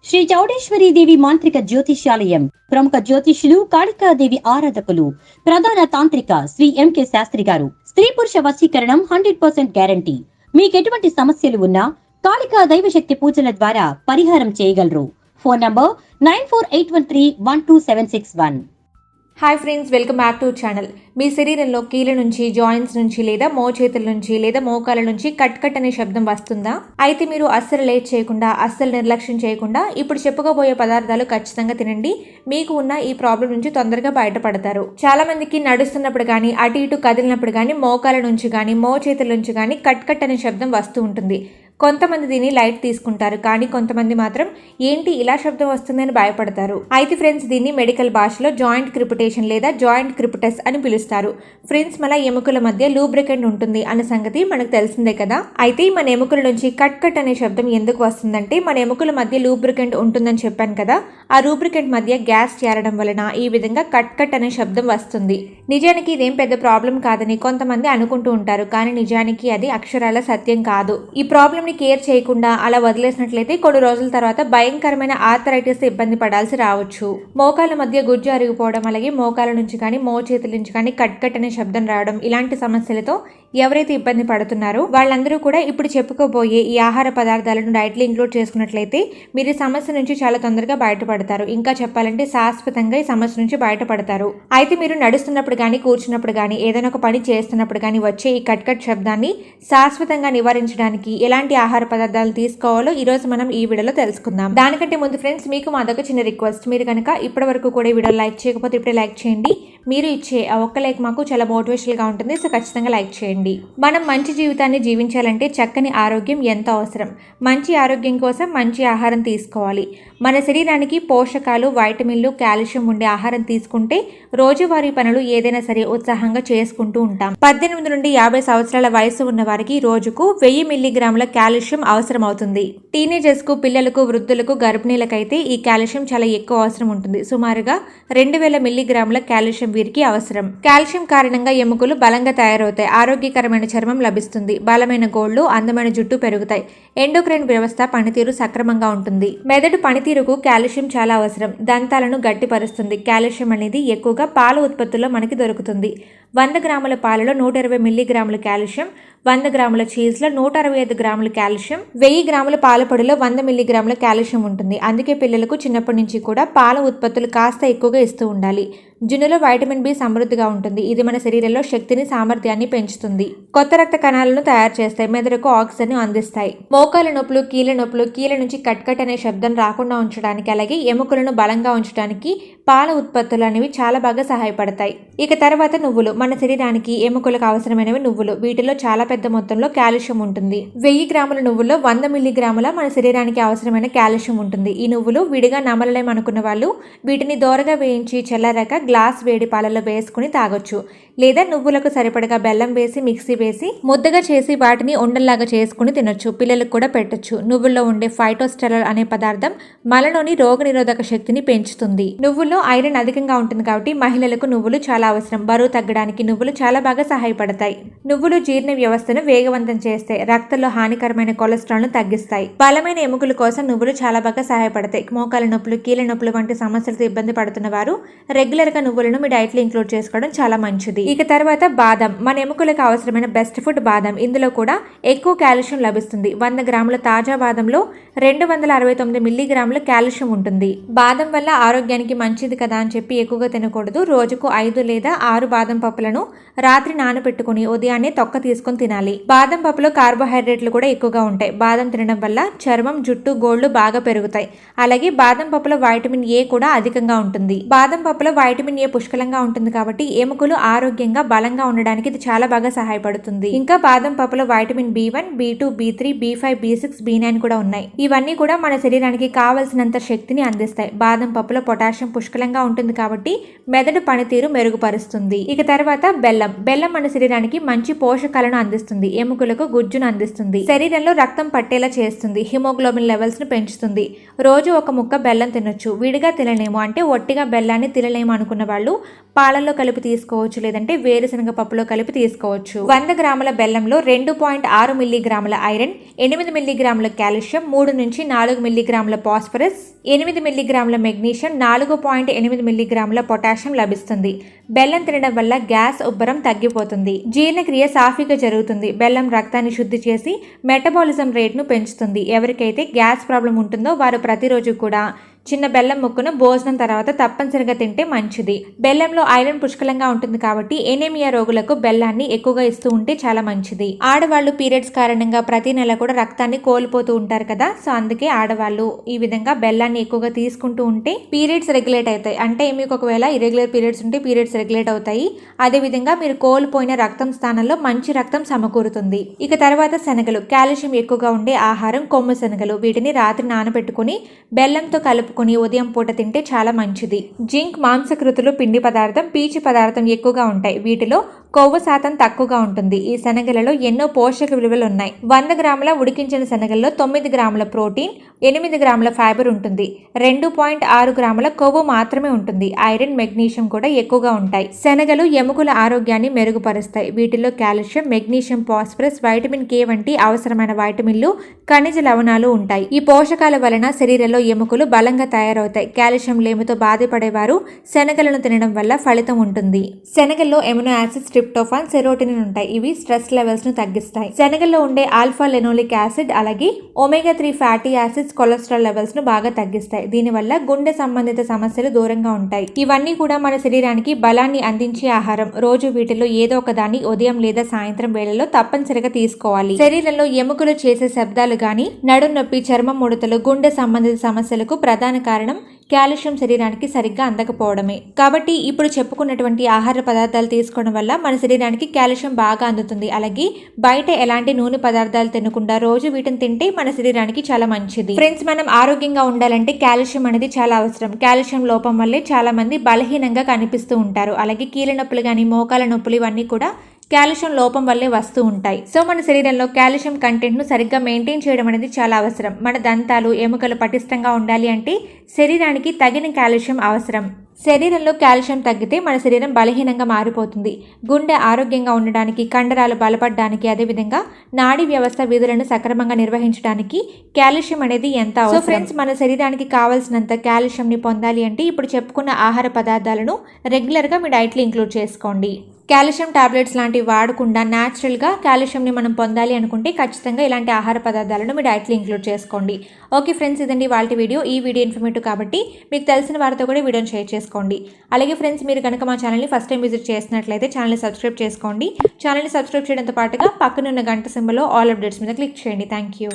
శ్రీ చౌడేశ్వరీదేవి మాంత్రిక జ్యోతిష్యాలయం ప్రముఖ జ్యోతిష్యులు కాళికాదేవి ఆరాధకులు ప్రధాన తాంత్రిక శ్రీ ఎంకే శాస్త్రి గారు. స్త్రీ పురుష వశీకరణం 100% గ్యారంటీ. మీకెటువంటి సమస్యలు ఉన్నా కాళికా దైవశక్తి పూజల ద్వారా పరిహారం చేయగలరు. Phone number 9481312761. Hi friends, welcome back to channel. మీ శరీరంలో కీళ్ళ నుంచి, జాయింట్స్ నుంచి లేదా మోచేతుల నుంచి లేదా మోకాల నుంచి కట్ కట్ అనే శబ్దం వస్తుందా? అయితే మీరు అస్సలు లేట్ చేయకుండా, అస్సలు నిర్లక్ష్యం చేయకుండా ఇప్పుడు చెప్పుకోబోయే పదార్థాలు ఖచ్చితంగా తినండి. మీకు ఉన్న ఈ ప్రాబ్లం నుంచి తొందరగా బయటపడతారు. చాలా మందికి నడుస్తున్నప్పుడు కానీ, అటు ఇటు కదిలినప్పుడు కానీ, మోకాల నుంచి కానీ, మోచేతుల నుంచి కానీ కట్ కట్ అనే శబ్దం వస్తూ ఉంటుంది. కొంతమంది దీన్ని లైట్ తీసుకుంటారు, కానీ కొంతమంది మాత్రం ఏంటి ఇలా శబ్దం వస్తుందని భయపడతారు. అయితే ఫ్రెండ్స్, దీన్ని మెడికల్ భాషలో జాయింట్ క్రిపిటేషన్ లేదా జాయింట్ క్రిపిటస్ అని పిలుస్తారు. ఫ్రెండ్స్, మన ఎముకల మధ్య లూబ్రికెంట్ ఉంటుంది అనే సంగతి మనకు తెలిసిందే కదా. అయితే మన ఎముకల నుంచి కట్ కట్ అనే శబ్దం ఎందుకు వస్తుందంటే, మన ఎముకల మధ్య లూబ్రికెంట్ ఉంటుందని చెప్పాను కదా. ఆ లూబ్రికెంట్ మధ్య గ్యాస్ చేరడం వలన ఈ విధంగా కట్ కట్ అనే శబ్దం వస్తుంది. నిజానికి ఇదేం పెద్ద ప్రాబ్లం కాదని కొంతమంది అనుకుంటూ ఉంటారు, కానీ నిజానికి అది అక్షరాల సత్యం కాదు. ఈ ప్రాబ్లం కేర్ చేయకుండా అలా వదిలేసినట్లయితే కొన్ని రోజుల తర్వాత భయంకరమైన ఆర్థరైటిస్ ఇబ్బంది పడాల్సి రావచ్చు. మోకాల మధ్య గుజ్జు అరిగిపోవడం, అలాగే మోకాల నుంచి కానీ మోచేతుల నుంచి కానీ కట్ కట్ అనే శబ్దం రావడం, ఇలాంటి సమస్యలతో ఎవరైతే ఇబ్బంది పడుతున్నారో వాళ్ళందరూ కూడా ఇప్పుడు చెప్పుకోబోయే ఈ ఆహార పదార్థాలను డైట్లో ఇంక్లూడ్ చేసుకున్నట్లయితే మీరు ఈ సమస్య నుంచి చాలా తొందరగా బయటపడతారు. ఇంకా చెప్పాలంటే శాశ్వతంగా ఈ సమస్య నుంచి బయటపడతారు. అయితే మీరు నడుస్తున్నప్పుడు కానీ, కూర్చున్నప్పుడు కానీ, ఏదైనా ఒక పని చేస్తున్నప్పుడు కానీ వచ్చే ఈ కట్ కట్ శబ్దాన్ని శాశ్వతంగా నివారించడానికి ఎలాంటి ఆహార పదార్థాలు తీసుకోవాలో ఈ రోజు మనం ఈ వీడియోలో తెలుసుకుందాం. దానికంటే ముందు ఫ్రెండ్స్, మీకు మాదొక చిన్న రిక్వెస్ట్. మీరు కనుక ఇప్పటి వరకు కూడా ఈ వీడియో లైక్ చేయకపోతే ఇప్పుడే లైక్ చేయండి. మీరు ఇచ్చే ఆ ఒక్క లైక్ మాకు చాలా మోటివేషనల్ గా ఉంటుంది. సో ఖచ్చితంగా లైక్ చేయండి. మనం మంచి జీవితాన్ని జీవించాలంటే చక్కని ఆరోగ్యం ఎంతో అవసరం. మంచి ఆరోగ్యం కోసం మంచి ఆహారం తీసుకోవాలి. మన శరీరానికి పోషకాలు, వైటమిన్లు, కాల్షియం ఉండే ఆహారం తీసుకుంటే రోజువారీ పనులు ఏదైనా సరే ఉత్సాహంగా చేసుకుంటూ ఉంటాం. 18 నుండి 50 సంవత్సరాల వయసు ఉన్న వారికి రోజుకు 1000 మిల్లీగ్రాముల కాల్షియం అవసరం అవుతుంది. టీనేజర్స్ కు, పిల్లలకు, వృద్ధులకు, గర్భిణీలకైతే ఈ కాల్షియం చాలా ఎక్కువ అవసరం ఉంటుంది. సుమారుగా 2000 మిల్లీగ్రాముల కాల్షియం వీరికి అవసరం. కాల్షియం కారణంగా ఎముకలు బలంగా తయారవుతాయి. ఆరోగ్యకరమైన చర్మం లభిస్తుంది. బలమైన గోళ్లు, అందమైన జుట్టు పెరుగుతాయి. ఎండోక్రైన్ వ్యవస్థ పనితీరు సక్రమంగా ఉంటుంది. మెదడు పనితీరుకు కాల్షియం చాలా అవసరం. దంతాలను గట్టిపరుస్తుంది. కాల్షియం అనేది ఎక్కువగా పాల ఉత్పత్తుల్లో మనకి దొరుకుతుంది. 100 గ్రాముల పాలలో 120 మిల్లీగ్రాముల కాల్షియం, 100 గ్రాముల చీజ్లో 165 గ్రాముల కాల్షియం, 1000 గ్రాముల పాల పొడిలో 100 మిల్లీగ్రాముల కాల్షియం ఉంటుంది. అందుకే పిల్లలకు చిన్నప్పటి నుంచి కూడా పాల ఉత్పత్తులు కాస్త ఎక్కువగా ఇస్తూ ఉండాలి. జున్నులో వైటమిన్ బి సమృద్ధిగా ఉంటుంది. ఇది మన శరీరంలో శక్తిని, సామర్థ్యాన్ని పెంచుతుంది. కొత్త రక్త కణాలను తయారు చేస్తాయి. మెదడుకు ఆక్సిజన్ అందిస్తాయి. మోకాల నొప్పులు, కీళ్ళ నొప్పులు, కీళ్ళ నుంచి కట్ కట్ అనే శబ్దం రాకుండా ఉంచడానికి, అలాగే ఎముకలను బలంగా ఉంచడానికి పాల ఉత్పత్తులు అనేవి చాలా బాగా సహాయపడతాయి. ఇక తర్వాత నువ్వులు. మన శరీరానికి, ఎముకలకు అవసరమైనవి నువ్వులు. వీటిలో చాలా పెద్ద మొత్తంలో కాల్షియం ఉంటుంది. 1000 గ్రాముల నువ్వుల్లో 100 మిల్లీగ్రాముల మన శరీరానికి అవసరమైన కాల్షియం ఉంటుంది. ఈ నువ్వులు విడిగా నమలలేమనుకున్న వాళ్ళు వీటిని దోరగా వేయించి చల్లారాక గ్లాస్ వేడి పాలలో వేసుకుని తాగొచ్చు. లేదా నువ్వులకు సరిపడగా బెల్లం వేసి మిక్సీ వేసి ముద్దగా చేసి వాటిని ఉండల్లాగా చేసుకుని తినొచ్చు. పిల్లలకు కూడా పెట్టొచ్చు. నువ్వుల్లో ఉండే ఫైటోస్టెరాల్ అనే పదార్థం మలలోని రోగనిరోధక శక్తిని పెంచుతుంది. నువ్వుల్లో ఐరన్ అధికంగా ఉంటుంది కాబట్టి మహిళలకు నువ్వులు చాలా అవసరం. బరువు తగ్గడానికి నువ్వులు చాలా బాగా సహాయపడతాయి. నువ్వులు జీర్ణ వ్యవస్థను వేగవంతం చేస్తాయి. రక్తంలో హానికరమైన కొలెస్ట్రాల్ ను తగ్గిస్తాయి. బలమైన ఎముకల కోసం నువ్వులు చాలా బాగా సహాయపడతాయి. మోకాల నొప్పులు, కీళ్ళ నొప్పులు వంటి సమస్యలతో ఇబ్బంది పడుతున్న వారు రెగ్యులర్ గా నువ్వులను మీ డైట్ లో ఇంక్లూడ్ చేసుకోవడం చాలా మంచిది. ఇక తర్వాత బాదం. మన ఎముకలకు అవసరమైన బెస్ట్ ఫుడ్ బాదం. ఇందులో కూడా ఎక్కువ కాల్షియం లభిస్తుంది. 100 గ్రాముల తాజా బాదంలో 269 మిల్లీగ్రాముల కాల్షియం ఉంటుంది. బాదం వల్ల ఆరోగ్యానికి మంచిది కదా అని చెప్పి ఎక్కువగా తినకూడదు. రోజుకు 5 లేదా 6 బాదం పప్పులను రాత్రి నానబెట్టుకుని ఉదయాన్నే తొక్క తీసుకొని తినాలి. బాదం పప్పులో కార్బోహైడ్రేట్లు కూడా ఎక్కువగా ఉంటాయి. బాదం తినడం వల్ల చర్మం, జుట్టు, గోళ్లు బాగా పెరుగుతాయి. అలాగే బాదం పప్పులో వైటమిన్ ఏ కూడా అధికంగా ఉంటుంది. బాదం పప్పులో వైటమిన్ ఏ పుష్కలంగా ఉంటుంది కాబట్టి ఎముకలు ఆరోగ్యంగా, బలంగా ఉండడానికి ఇది చాలా బాగా సహాయపడుతుంది. ఇంకా బాదం పప్పులో vitamin B1, B2, B3, B5, B6, B9 కూడా ఉన్నాయి. ఇవన్నీ కూడా మన శరీరానికి కావలసినంత శక్తిని అందిస్తాయి. బాదం పప్పులో పొటాషియం పుష్కలంగా పుష్కలంగా ఉంటుంది కాబట్టి మెదడు పనితీరు మెరుగుపరుస్తుంది. ఇక తర్వాత బెల్లం మన శరీరానికి మంచి పోషకాలను అందిస్తుంది, ఎముకలకు గుజ్జును అందిస్తుంది, శరీరంలో రక్తం పట్టేలా చేస్తుంది, హిమోగ్లోబిన్ లెవెల్స్ ను పెంచుతుంది. రోజు ఒక ముక్క బెల్లం తినొచ్చు. విడిగా తినలేము అంటే ఒట్టిగా బెల్లాన్ని తినలేము అనుకున్న వాళ్ళు పాలల్లో కలిపి తీసుకోవచ్చు, లేదంటే వేరుశనగ పప్పులో కలిపి తీసుకోవచ్చు. 100 గ్రాముల బెల్లంలో 2.6 మిల్లీగ్రాముల ఐరన్, 8 మిల్లీగ్రాముల కాల్షియం, 3 నుంచి 4 మిల్లీగ్రాముల ఫాస్ఫరస్, 8 మిల్లీగ్రాముల మెగ్నీషియం, 4.8 మిల్లీగ్రాముల పొటాషియం లభిస్తుంది. బెల్లం తినడం వల్ల గ్యాస్, ఉబ్బరం తగ్గిపోతుంది. జీర్ణక్రియ సాఫీగా జరుగుతుంది. బెల్లం రక్తాన్ని శుద్ధి చేసి మెటబాలిజం రేట్ను పెంచుతుంది. ఎవరికైతే గ్యాస్ ప్రాబ్లం ఉంటుందో వారు ప్రతిరోజు కూడా చిన్న బెల్లం ముక్కను భోజనం తర్వాత తప్పనిసరిగా తింటే మంచిది. బెల్లంలో ఐరన్ పుష్కలంగా ఉంటుంది కాబట్టి ఎనీమియా రోగులకు బెల్లాన్ని ఎక్కువగా ఇస్తూ ఉంటే చాలా మంచిది. ఆడవాళ్ళు పీరియడ్స్ కారణంగా ప్రతి నెల కూడా రక్తాన్ని కోల్పోతూ ఉంటారు కదా, సో అందుకే ఆడవాళ్ళు ఈ విధంగా బెల్లాన్ని ఎక్కువగా తీసుకుంటూ ఉంటే పీరియడ్స్ రెగ్యులేట్ అవుతాయి. అంటే మీకు ఒకవేళ ఇరెగ్యులర్ పీరియడ్స్ ఉంటే పీరియడ్స్ రెగ్యులేట్ అవుతాయి. అదేవిధంగా మీరు కోల్పోయిన రక్తం స్థానంలో మంచి రక్తం సమకూరుతుంది. ఇక తర్వాత శనగలు, కాల్షియం ఎక్కువగా ఉండే ఆహారం కొమ్ము శనగలు. వీటిని రాత్రి నానబెట్టుకుని బెల్లంతో కలుపుకొని ఉదయం పూట తింటే చాలా మంచిది. జింక్, మాంసకృతులు, పిండి పదార్థం, పీచు పదార్థం ఎక్కువగా ఉంటాయి. వీటిలో కొవ్వు శాతం తక్కువగా ఉంటుంది. ఈ శనగలలో ఎన్నో పోషక విలువలు ఉన్నాయి. 100 గ్రాముల ఉడికించిన శనగల్లో 9 గ్రాముల ప్రోటీన్, 8 గ్రాముల ఫైబర్ ఉంటుంది. 2.6 గ్రాముల కొవ్వు మాత్రమే ఉంటుంది. ఐరన్, మెగ్నీషియం కూడా ఎక్కువగా ఉంటాయి. శనగలు ఎముకల ఆరోగ్యాన్ని మెరుగుపరుస్తాయి. వీటిలో calcium, magnesium, phosphorus, vitamin K వంటి అవసరమైన వైటమిన్లు, ఖనిజ లవణాలు ఉంటాయి. ఈ పోషకాల వలన శరీరంలో ఎముకలు బలంగా తయారవుతాయి. కాల్షియం లేమితో బాధపడేవారు శనగలను తినడం వల్ల ఫలితం ఉంటుంది. శనగల్లో ఎమినో యాసిడ్స్, ట్రిప్టోఫాన్, సెరోటోనిన్ ఉంటాయి. ఇవి స్ట్రెస్ లెవెల్స్ ను తగ్గిస్తాయి. శనగల్లో ఉండే ఆల్ఫా లెనోలిక్ యాసిడ్ అలాగే omega 3 fatty acids cholesterol levels ను బాగా తగ్గిస్తాయి. దీనివల్ల గుండె సంబంధిత సమస్యలు దూరంగా ఉంటాయి. ఇవన్నీ కూడా మన శరీరానికి బలాన్ని అందించే ఆహారం. రోజు వీటిలో ఏదో ఒక దాన్ని ఉదయం లేదా సాయంత్రం వేళల్లో తప్పనిసరిగా తీసుకోవాలి. శరీరంలో ఎముకలు చేసే శబ్దాలు గాని, నడుం నొప్పి, చర్మం ముడతలు, గుండె సంబంధిత సమస్యలకు ప్రధాన కారణం కాల్షియం శరీరానికి సరిగ్గా అందకపోవడమే. కాబట్టి ఇప్పుడు చెప్పుకున్నటువంటి ఆహార పదార్థాలు తీసుకోవడం వల్ల మన శరీరానికి కాల్షియం బాగా అందుతుంది. అలాగే బయట ఎలాంటి నూనె పదార్థాలు తినకుండా రోజు వీటిని తింటే మన శరీరానికి చాలా మంచిది. ఫ్రెండ్స్, మనం ఆరోగ్యంగా ఉండాలంటే కాల్షియం అనేది చాలా అవసరం. కాల్షియం లోపం వల్లే చాలా మంది బలహీనంగా కనిపిస్తూ ఉంటారు. అలాగే కీళ్ళ నొప్పులు కానీ, మోకాల నొప్పులు ఇవన్నీ కూడా కాల్షియం లోపం వల్లే వస్తూ ఉంటాయి. సో మన శరీరంలో కాల్షియం కంటెంట్ ను సరిగ్గా మెయింటైన్ చేయడం అనేది చాలా అవసరం. మన దంతాలు, ఎముకలు పటిష్టంగా ఉండాలి అంటే శరీరానికి తగిన కాల్షియం అవసరం. శరీరంలో కాల్షియం తగ్గితే మన శరీరం బలహీనంగా మారిపోతుంది. గుండె ఆరోగ్యంగా ఉండడానికి, కండరాలు బలపడడానికి, అదేవిధంగా నాడీ వ్యవస్థ విధులను సక్రమంగా నిర్వహించడానికి కాల్షియం అనేది ఎంత అవసరం. సో ఫ్రెండ్స్, మన శరీరానికి కావాల్సినంత కాల్షియం ని పొందాలి అంటే ఇప్పుడు చెప్పుకున్న ఆహార పదార్థాలను రెగ్యులర్ గా మీ డైట్ లో ఇంక్లూడ్ చేసుకోండి. కాల్షియం టాబ్లెట్స్ లాంటివి వాడకుండా న్యాచురల్గా కాల్షియంని మనం పొందాలి అనుకుంటే ఖచ్చితంగా ఇలాంటి ఆహార పదార్థాలను మీ డైట్లో ఇంక్లూడ్ చేసుకోండి. ఓకే ఫ్రెండ్స్, ఇదండి వాళ్ళ వీడియో. ఈ వీడియో ఇన్ఫర్మేటివ్ కాబట్టి మీకు తెలిసిన వారితో కూడా వీడియోని షేర్ చేసుకోండి. అలాగే ఫ్రెండ్స్, మీరు కనుక మా ఛానల్ని ఫస్ట్ టైం విజిట్ చేసినట్లయితే ఛానల్ని సబ్స్క్రైబ్ చేసుకోండి. ఛానల్ని సబ్స్క్రైబ్ చేయడంతో పాటుగా పక్కనున్న గంట సింబల్లో ఆల్ అప్డేట్స్ మీద క్లిక్ చేయండి. Thank you.